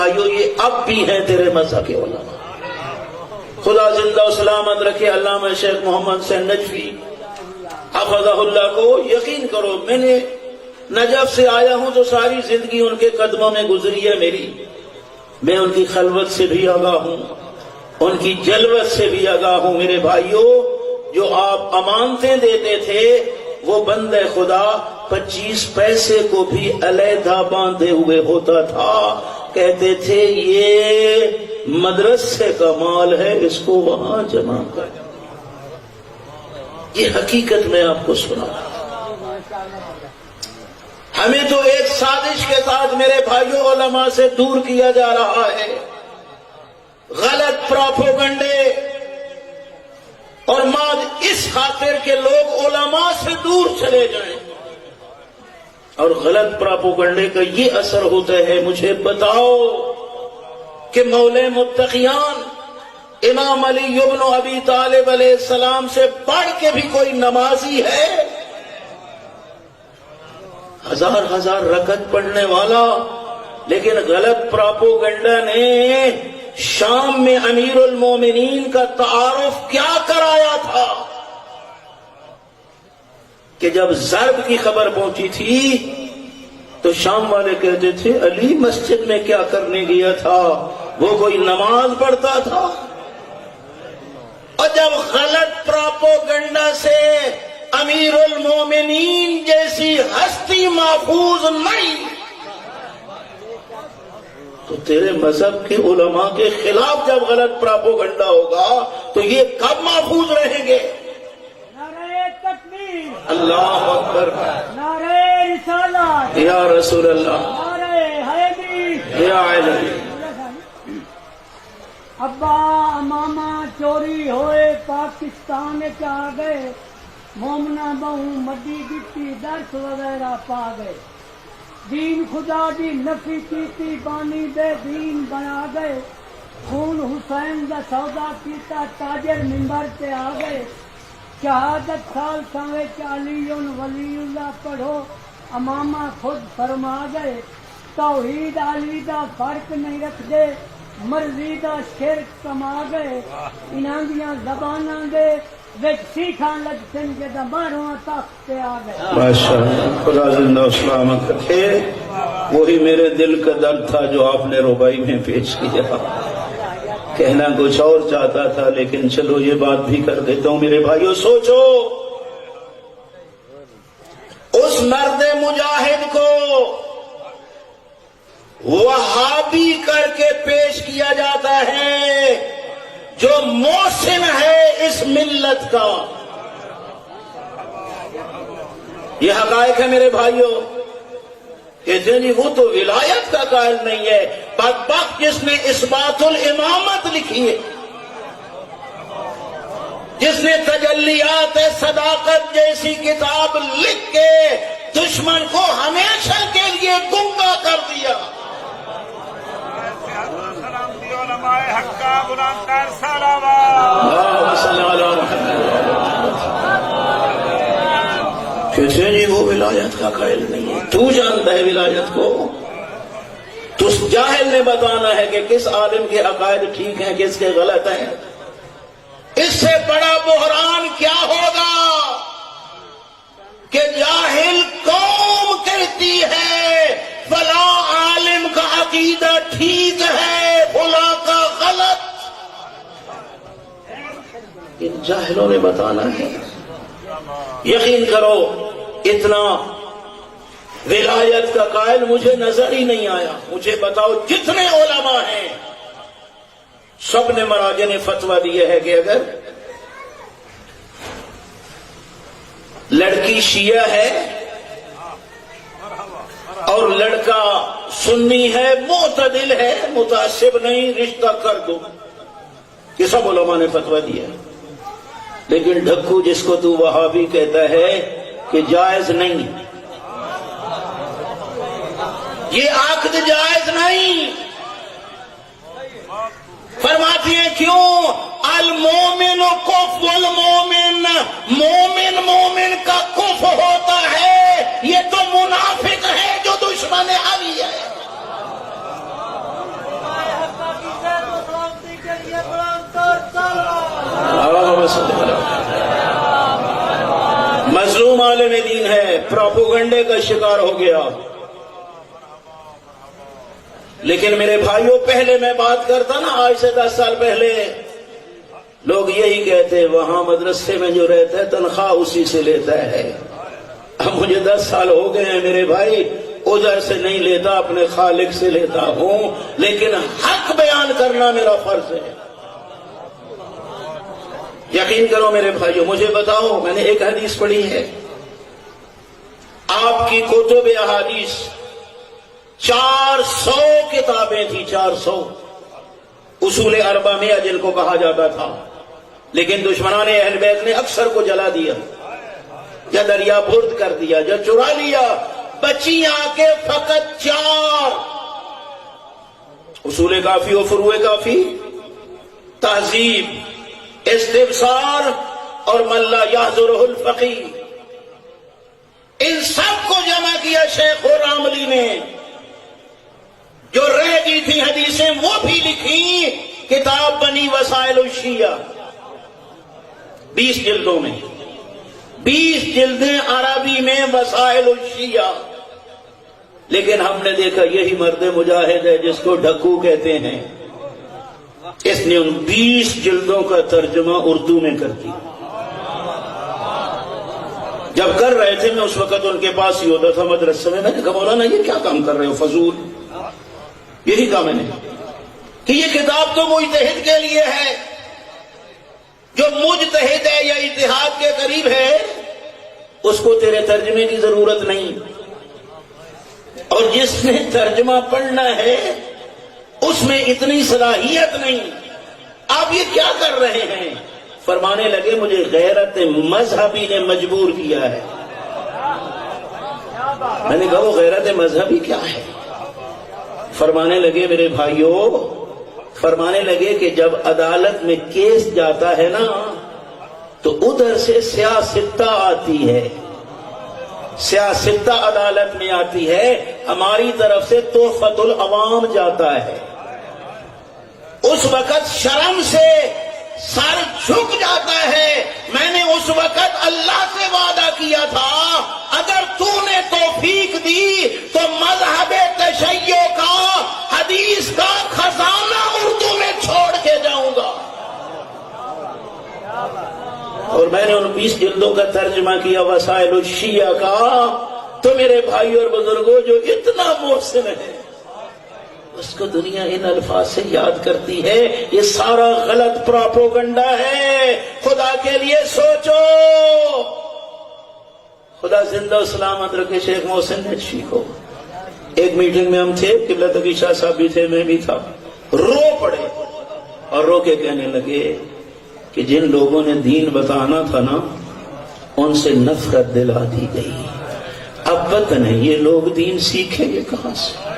یہ اب بھی ہیں تیرے مذہب کے علماء. خدا زندہ و سلامت رکھے علامہ شیخ محمد حسین نجفی حفظہ اللہ کو. یقین کرو میں نے نجف سے آیا ہوں تو ساری زندگی ان کے قدموں میں گزری ہے میری. میں ان کی خلوت سے بھی آگاہ ہوں, ان کی جلوت سے بھی آگاہ ہوں. میرے بھائیوں, جو آپ امانتیں دیتے تھے وہ بندے خدا 25 پیسے کو بھی علیحدہ باندھے ہوئے ہوتا تھا. کہتے تھے یہ مدرسے کا مال ہے, اس کو وہاں جمع کر. یہ حقیقت میں آپ کو سنا. ہمیں تو ایک سازش کے ساتھ میرے بھائیوں علماء سے دور کیا جا رہا ہے. غلط پروپیگنڈے اور ماد اس خاطر کے لوگ علماء سے دور چلے جائیں. اور غلط پروپیگنڈے کا یہ اثر ہوتا ہے. مجھے بتاؤ کہ مولا متقیان امام علی ابن ابی طالب علیہ السلام سے پڑھ کے بھی کوئی نمازی ہے؟ ہزار رکعت پڑھنے والا, لیکن غلط پروپیگنڈا نے شام میں امیر المومنین کا تعارف کیا کرایا تھا کہ جب ضرب کی خبر پہنچی تھی تو شام والے کہتے تھے علی مسجد میں کیا کرنے گیا تھا, وہ کوئی نماز پڑھتا تھا. اور جب غلط پروپیگنڈا سے امیر المومنین جیسی ہستی محفوظ نہیں تو تیرے مذہب کے علماء کے خلاف جب غلط پروپیگنڈا ہوگا تو یہ کب محفوظ رہیں گے؟ اللہ اکبر, نعرہ رسالت, یا رسول اللہ, نعرہ حیدری, یا علی. ابا امامہ چوری ہوئے پاکستان آ گئے, مومنا بہو مدی دیتی درس وغیرہ پا گئے. دین خدا دی نفی کیتی بانی دے دین بنا گئے. خون حسین دا سودا کیتا تاجر منبر تے آ گئے. شہادت سال سوے 40 ولی اللہ پڑھو امامہ خود فرما گئے. توحید علی دا فرق نہیں رکھ دے, مرضی دا شرک کما گئے. انہاں دیاں زباناں دے وچ سیکھاں لگ سن کے دا باہرواں تخت تے آ گئے. ماشاءاللہ, خدا زندہ و سلامت رکھے. وہی میرے دل کا درد تھا جو آپ نے ربائی میں پیش کیا. کہنا کچھ اور چاہتا تھا لیکن چلو یہ بات بھی کر دیتا ہوں. میرے بھائیوں سوچو, اس مرد مجاہد کو وہابی کر کے پیش کیا جاتا ہے جو محسن ہے اس ملت کا. یہ حقائق ہے میرے بھائیوں. کہتے ہیں جی وہ تو ولایت کا قائل نہیں ہے. بدبخت جس نے اثبات الامامت لکھی ہے, جس نے تجلیات صداقت جیسی کتاب لکھ کے دشمن کو ہمیشہ کے لیے گمراہ کر دیا. کہتے ہیں جی وہ ولایت کا قائل نہیں ہے. تو جانتا ہے ولایت کو؟ تو جاہل نے بتانا ہے کہ کس عالم کے عقائد ٹھیک ہیں کس کے غلط ہیں. اس سے بڑا بحران کیا ہوگا کہ جاہل قوم کہتی ہے فلاں عالم کا عقیدہ ٹھیک ہے فلاں کا غلط. ان جاہلوں نے بتانا ہے. یقین کرو اتنا ولایت کا قائل مجھے نظر ہی نہیں آیا. مجھے بتاؤ جتنے علماء ہیں سب نے مراجع نے فتویٰ دیا ہے کہ اگر لڑکی شیعہ ہے اور لڑکا سنی ہے, معتدل ہے, متعصب نہیں, رشتہ کر دو. یہ سب علماء نے فتویٰ دیا ہے. لیکن ڈھکو جس کو تو وہابی کہتا ہے کہ جائز نہیں, یہ عقد جائز نہیں. فرماتی ہیں کیوں؟ المومن کف والمومن, مومن مومن کا کف ہوتا ہے, یہ تو منافق ہے جو دشمن علی ہے. پروپیگنڈے کا شکار ہو گیا. لیکن میرے بھائیوں، پہلے میں بات کرتا نا، آج سے 10 سال پہلے لوگ یہی کہتے وہاں مدرسے میں جو رہتا ہے تنخواہ اسی سے لیتا ہے. اب مجھے 10 سال ہو گئے ہیں میرے بھائی، ادھر سے نہیں لیتا، اپنے خالق سے لیتا ہوں، لیکن حق بیان کرنا میرا فرض ہے. یقین کرو میرے بھائیوں، مجھے بتاؤ، میں نے ایک حدیث پڑھی ہے، آپ کی کتب احادیث 400 کتابیں تھی، 400 اصول اربع میں جن کو کہا جاتا تھا، لیکن دشمنان اہل بیت نے اکثر کو جلا دیا، یا دریا برد کر دیا، یا چرا لیا. بچی آ کے فقط 4: اصول کافی و فروع کافی، تہذیب، استبصار اور من لا یحضرہ الفقیہ. ان سب کو جمع کیا شیخ راملی نے. جو رہ گئی تھی حدیثیں وہ بھی لکھی، کتاب بنی وسائل الشیعہ، 20 جلدوں میں، 20 جلدیں عربی میں وسائل الشیعہ. لیکن ہم نے دیکھا یہی مرد مجاہد ہے جس کو ڈھکو کہتے ہیں، اس نے ان 20 جلدوں کا ترجمہ اردو میں کر دیا. جب کر رہے تھے میں اس وقت ان کے پاس ہی ہوتا تھا مدرسے میں نے کہا مولانا یہ کیا کام کر رہے ہو فضول. یہی کہا میں نے کہ یہ کتاب تو مجتہد کے لیے ہے، جو مجتہد ہے یا اجتہاد کے قریب ہے اس کو تیرے ترجمے کی ضرورت نہیں، اور جس نے ترجمہ پڑھنا ہے اس میں اتنی صلاحیت نہیں. آپ یہ کیا کر رہے ہیں؟ فرمانے لگے مجھے غیرت مذہبی نے مجبور کیا ہے. میں نے کہا وہ غیرت مذہبی کیا ہے؟ فرمانے لگے میرے بھائیوں، فرمانے لگے کہ جب عدالت میں کیس جاتا ہے نا تو ادھر سے سیاستہ آتی ہے، سیاستہ عدالت میں آتی ہے، ہماری طرف سے تحفۃ العوام جاتا ہے. اس وقت شرم سے سر جھک جاتا ہے. میں نے اس وقت اللہ سے وعدہ کیا تھا اگر تو نے توفیق دی تو مذہب تشیع کا، حدیث کا خزانہ اردو میں چھوڑ کے جاؤں گا. اور میں نے ان 20 جلدوں کا ترجمہ کیا وسائل الشیعہ کا. تو میرے بھائی اور بزرگوں، جو اتنا محسن ہے اس کو دنیا ان الفاظ سے یاد کرتی ہے یہ سارا غلط پروپیگنڈا ہے. خدا کے لیے سوچو. خدا زندہ و سلامت رکھے شیخ محسن نجفی کو. ایک میٹنگ میں ہم تھے، قبلہ تقی شاہ صاحب بھی تھے، میں بھی تھا. رو پڑے اور رو کے کہنے لگے کہ جن لوگوں نے دین بتانا تھا نا ان سے نفرت دلا دی گئی. اب پتہ نہیں یہ لوگ دین سیکھیں گے کہاں سے.